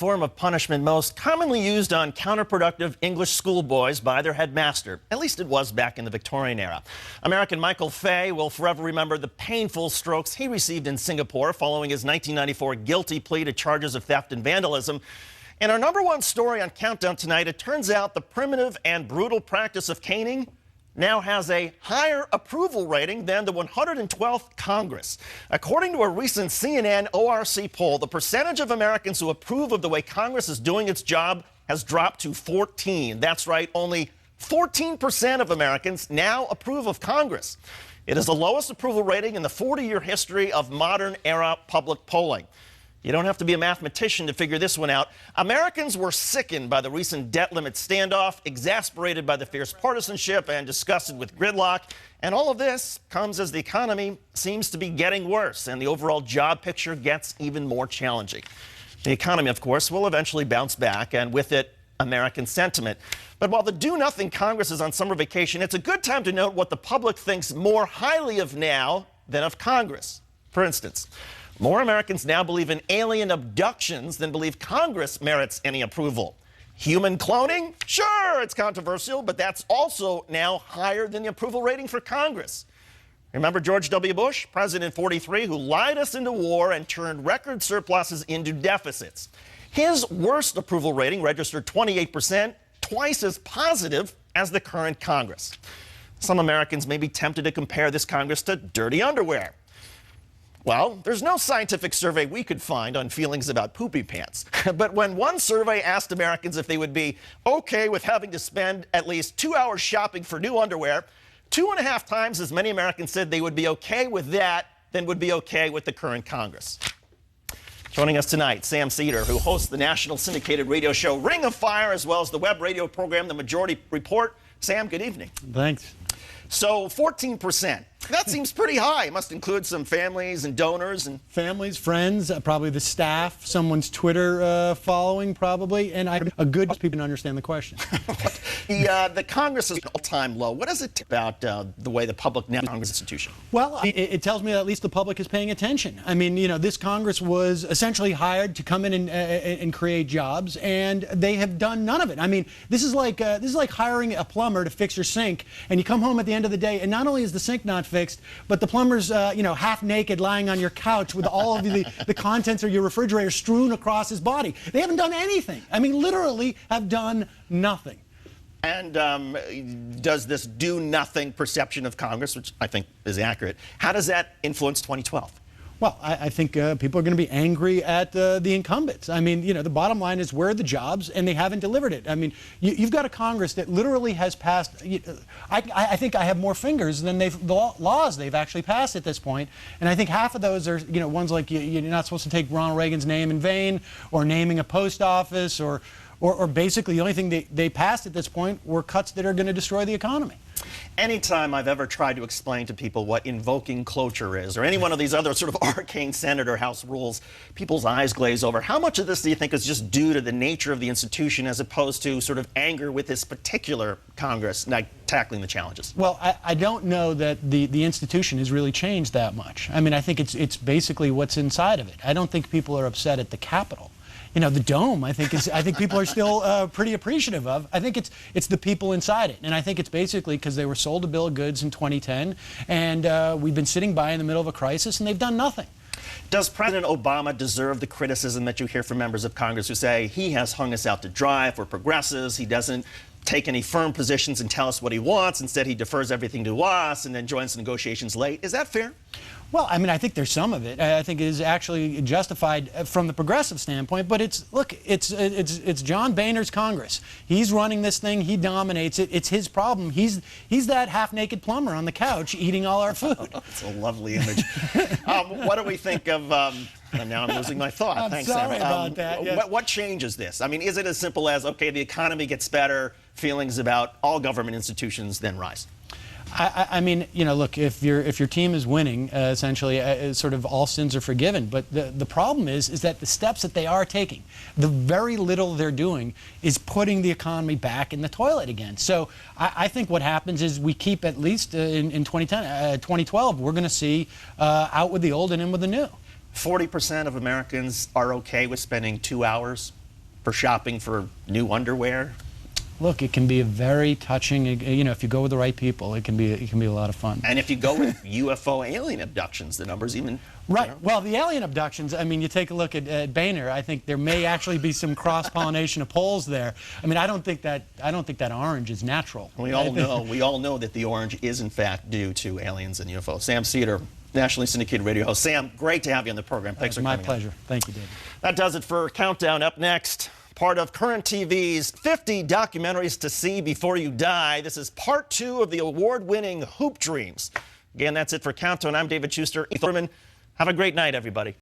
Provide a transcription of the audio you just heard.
form of punishment most commonly used on counterproductive English schoolboys by their headmaster. At least it was back in the Victorian era. American Michael Fay will forever remember the painful strokes he received in Singapore following his 1994 guilty plea to charges of theft and vandalism. In our #1 story on Countdown tonight, it turns out the primitive and brutal practice of caning now has a higher approval rating than the 112th Congress. According to a recent CNN ORC poll, the percentage of Americans who approve of the way Congress is doing its job has dropped to 14. That's right, only 14% of Americans now approve of Congress. It is the lowest approval rating in the 40-year history of modern-era public polling. You don't have to be a mathematician to figure this one out. Americans were sickened by the recent debt limit standoff, exasperated by the fierce partisanship, and disgusted with gridlock. And all of this comes as the economy seems to be getting worse, and the overall job picture gets even more challenging. The economy, of course, will eventually bounce back, and with it, American sentiment. But while the do-nothing Congress is on summer vacation, it's a good time to note what the public thinks more highly of now than of Congress. For instance, more Americans now believe in alien abductions than believe Congress merits any approval. Human cloning? Sure, it's controversial, but that's also now higher than the approval rating for Congress. Remember George W. Bush, President 43, who lied us into war and turned record surpluses into deficits. His worst approval rating registered 28%, twice as positive as the current Congress. Some Americans may be tempted to compare this Congress to dirty underwear. Well, there's no scientific survey we could find on feelings about poopy pants. But when one survey asked Americans if they would be okay with having to spend at least 2 hours shopping for new underwear, 2.5 times as many Americans said they would be okay with that than would be okay with the current Congress. Joining us tonight, Sam Seder, who hosts the national syndicated radio show Ring of Fire, as well as the web radio program The Majority Report. Sam, good evening. Thanks. So 14%. That seems pretty high. It must include some families and donors. And families, friends, probably the staff, someone's Twitter following probably, and a good people can understand the question. The Congress is an all-time low. What is it about the way the public now Congress institution? Well, it tells me that at least the public is paying attention. I mean, you know, this Congress was essentially hired to come in and create jobs, and they have done none of it. I mean, this is like hiring a plumber to fix your sink, and you come home at the end of the day, and not only is the sink not fixed, but the plumber's, half naked lying on your couch with all of the contents of your refrigerator strewn across his body. They haven't done anything. I mean, literally have done nothing. And does this do-nothing perception of Congress, which I think is accurate, how does that influence 2012? Well, I think people are going to be angry at the incumbents. I mean, you know, the bottom line is where are the jobs, and they haven't delivered it. I mean, you've got a Congress that literally has passed. I think I have more fingers than the laws they've actually passed at this point, and I think half of those are, ones like you're not supposed to take Ronald Reagan's name in vain, or naming a post office, or basically the only thing they passed at this point were cuts that are going to destroy the economy. Anytime I've ever tried to explain to people what invoking cloture is, or any one of these other sort of arcane Senate or House rules, people's eyes glaze over. How much of this do you think is just due to the nature of the institution as opposed to sort of anger with this particular Congress not tackling the challenges? Well, I don't know that the institution has really changed that much. I mean, I think it's basically what's inside of it. I don't think people are upset at the Capitol. You know, the dome, I think people are still pretty appreciative of. I think it's the people inside it. And I think it's basically because they were sold a bill of goods in 2010, and we've been sitting by in the middle of a crisis, and they've done nothing. Does President Obama deserve the criticism that you hear from members of Congress who say he has hung us out to dry if we're progressives, he doesn't take any firm positions and tell us what he wants, instead he defers everything to us and then joins the negotiations late? Is that fair? Well, I mean, I think there's some of it. I think it is actually justified from the progressive standpoint. But it's John Boehner's Congress. He's running this thing. He dominates it. It's his problem. He's that half-naked plumber on the couch eating all our food. That's a lovely image. What do we think of? Now I'm losing my thought. I'm Thanks, sorry Sam. about that. Yes. What changes this? I mean, is it as simple as, okay, the economy gets better, feelings about all government institutions then rise? I mean, look, if your team is winning, essentially, sort of all sins are forgiven. But the problem is that the steps that they are taking, the very little they're doing, is putting the economy back in the toilet again. So I think what happens is we keep, at least in 2012, we're going to see out with the old and in with the new. 40% of Americans are okay with spending 2 hours for shopping for new underwear? Look, it can be a very touching, if you go with the right people, it can be a lot of fun. And if you go with UFO alien abductions, the numbers even... Right. Well, the alien abductions, I mean, you take a look at Boehner, I think there may actually be some cross-pollination of polls there. I mean, I don't think that orange is natural. We all know that the orange is, in fact, due to aliens and UFOs. Sam Seder, nationally syndicated radio host. Sam, great to have you on the program. Thanks for coming. My pleasure. Thank you, David. That does it for Countdown. Up next, part of Current TV's 50 documentaries to see before you die. This is part 2 of the award-winning Hoop Dreams. Again, that's it for Countdown. I'm David Schuster. Have a great night, everybody.